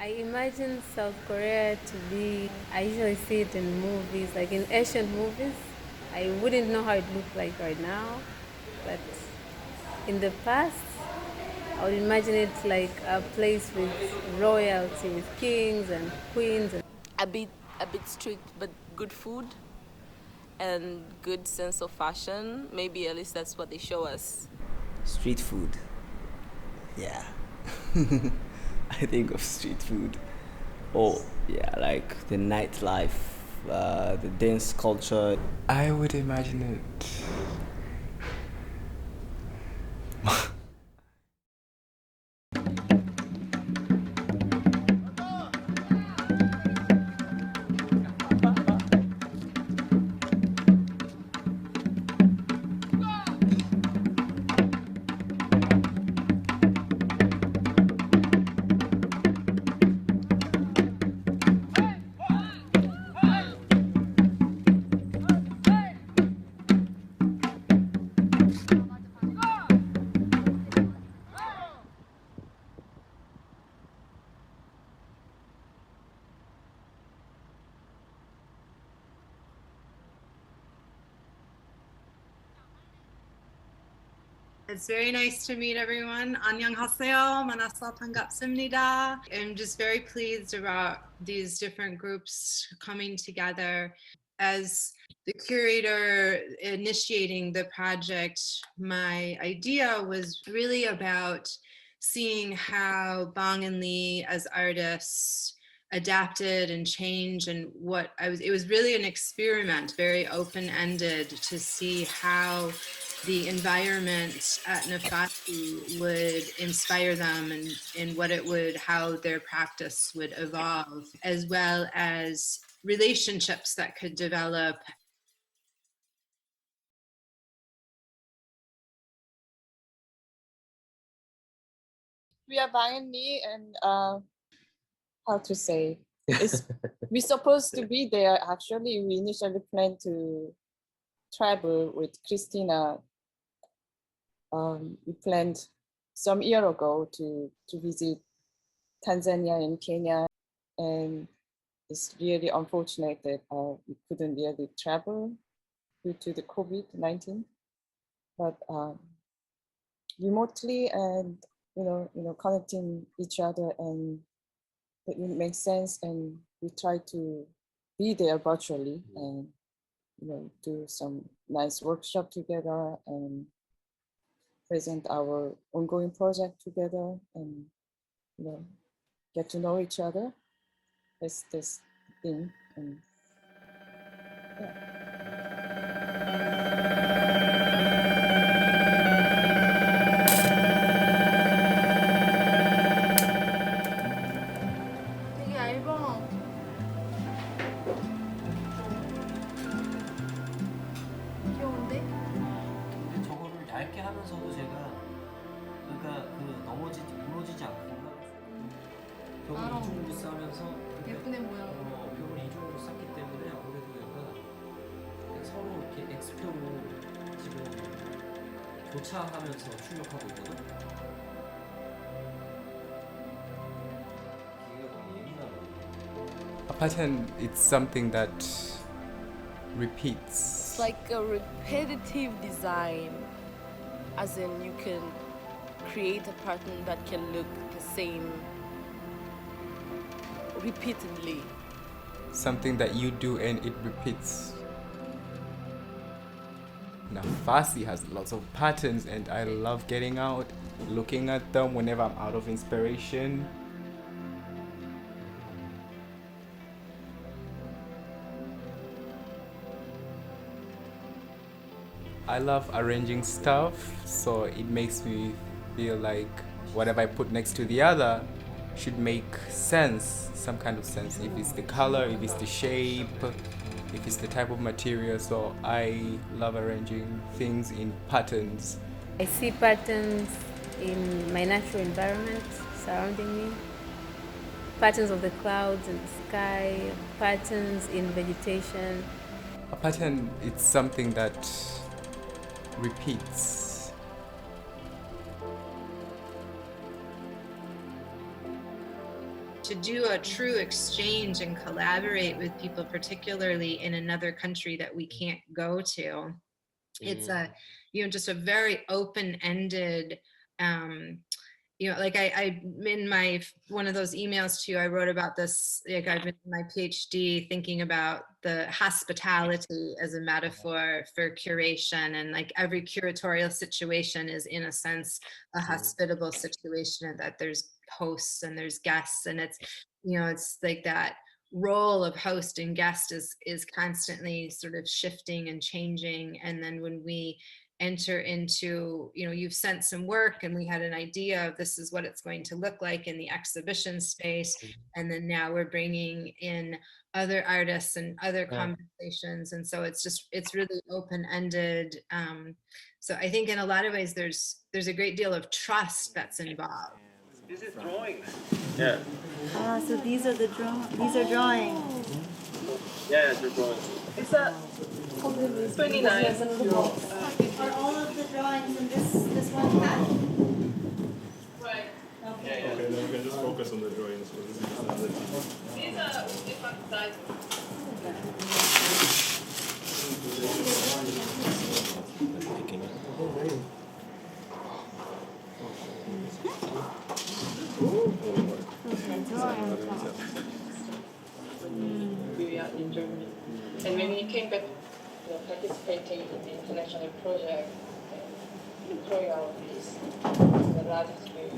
I imagine South Korea to be, I usually see it in movies, like in Asian movies. I wouldn't know how it looked like right now, but in the past, I would imagine it like a place with royalty, with kings and queens. A bit a bit strict, but good food and good sense of fashion. Maybe at least that's what they show us. Street food. Yeah. I think of street food. Oh, yeah, like the nightlife, the dance culture. I would imagine it. It's very nice to meet everyone. 안녕하세요. 만나서 반갑습니다. I'm just very pleased about these different groups coming together. As the curator initiating the project, my idea was really about seeing how Bong and Lee as artists adapted and changed, and it was really an experiment, very open-ended, to see how the environment at Nafasi would inspire them, and how their practice would evolve, as well as relationships that could develop. We are Bang and me, and how to say, we're supposed to be there. Actually, we initially planned to travel with Kristina. We planned some year ago to visit Tanzania and Kenya, and it's really unfortunate that we couldn't really travel due to the COVID-19. But remotely and connecting each other, and it makes sense, and we try to be there virtually and do some nice workshop together and present our ongoing project together, and get to know each other. That's this thing, and yeah. 저거를 얇게 하면서도 제가 그러니까 무너지지 않고 벽을 이중으로 싸면서 예쁘네 보여. 벽을 이중으로 쌌기 때문에 아무래도 약간 서로 이렇게 X표로 지금 교차하면서 출력하고 있거든. A pattern, it's something that repeats. It's like a repetitive design, as in you can create a pattern that can look the same repeatedly. Something that you do and it repeats. Nafasi has lots of patterns, and I love getting out, looking at them whenever I'm out of inspiration. I love arranging stuff, so it makes me feel like whatever I put next to the other should make sense, some kind of sense. If it's the color, if it's the shape, if it's the type of material. So I love arranging things in patterns. I see patterns in my natural environment surrounding me, patterns of the clouds and the sky, patterns in vegetation. A pattern, it's something that repeats. to do a true exchange and collaborate with people, particularly in another country that we can't go to. It's a, just a very open-ended, like I in my one of those emails to you, I wrote about this, like I've been in my PhD thinking about the hospitality as a metaphor for curation, and like every curatorial situation is in a sense a hospitable situation, and that there's hosts and there's guests, and it's it's like that role of host and guest is constantly sort of shifting and changing. And then when we enter into, you've sent some work and we had an idea of this is what it's going to look like in the exhibition space, and then now we're bringing in other artists and other conversations, and so it's really open-ended. So I think in a lot of ways there's a great deal of trust that's involved. This is drawings. Yeah. So these are these are drawings. Yeah, they're drawings. It's a 29. Are all of the drawings in this one pack? Right. Okay. Okay, then we can just focus on the drawings. So this is just another piece. These are different sizes. We are in Germany. And when we came back, participating in the international project, and throwing out this the largest way.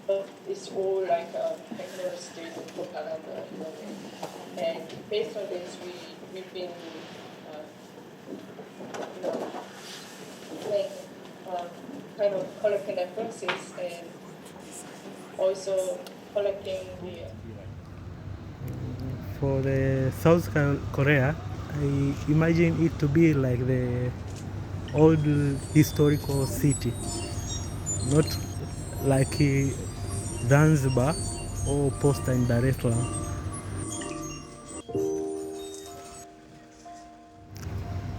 But it's all like a technology and propaganda in a way. And based on this, we've been playing kind of collecting references and also collecting the. For the South Korea, I imagine it to be like the old historical city, not like Zanzibar or Posta in Dar es Salaam.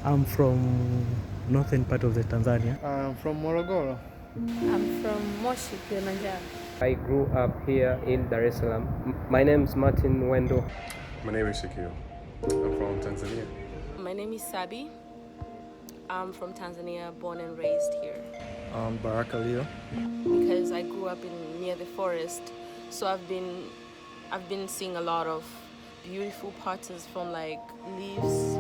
I'm from northern part of the Tanzania. I'm from Morogoro. I'm from Moshi, Kilimanjaro. I grew up here in Dar es Salaam. My name is Martin Wendo. My name is Shakil. I'm from Tanzania. My name is Sabi. I'm from Tanzania, born and raised here. Baraka Leo. Because I grew up near the forest, so I've been seeing a lot of beautiful patterns from like leaves.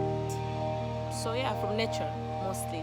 So yeah, from nature mostly.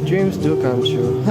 Dreams do come true.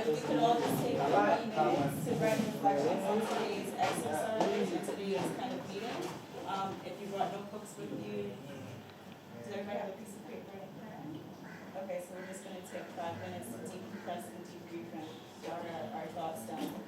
we could all just take 30 minutes to write reflections on today's exercise and today's kind of meeting. If you brought notebooks with you, does everybody have a piece of paper and a pen? Okay, so we're just going to take 5 minutes to decompress and debrief and jot our thoughts down.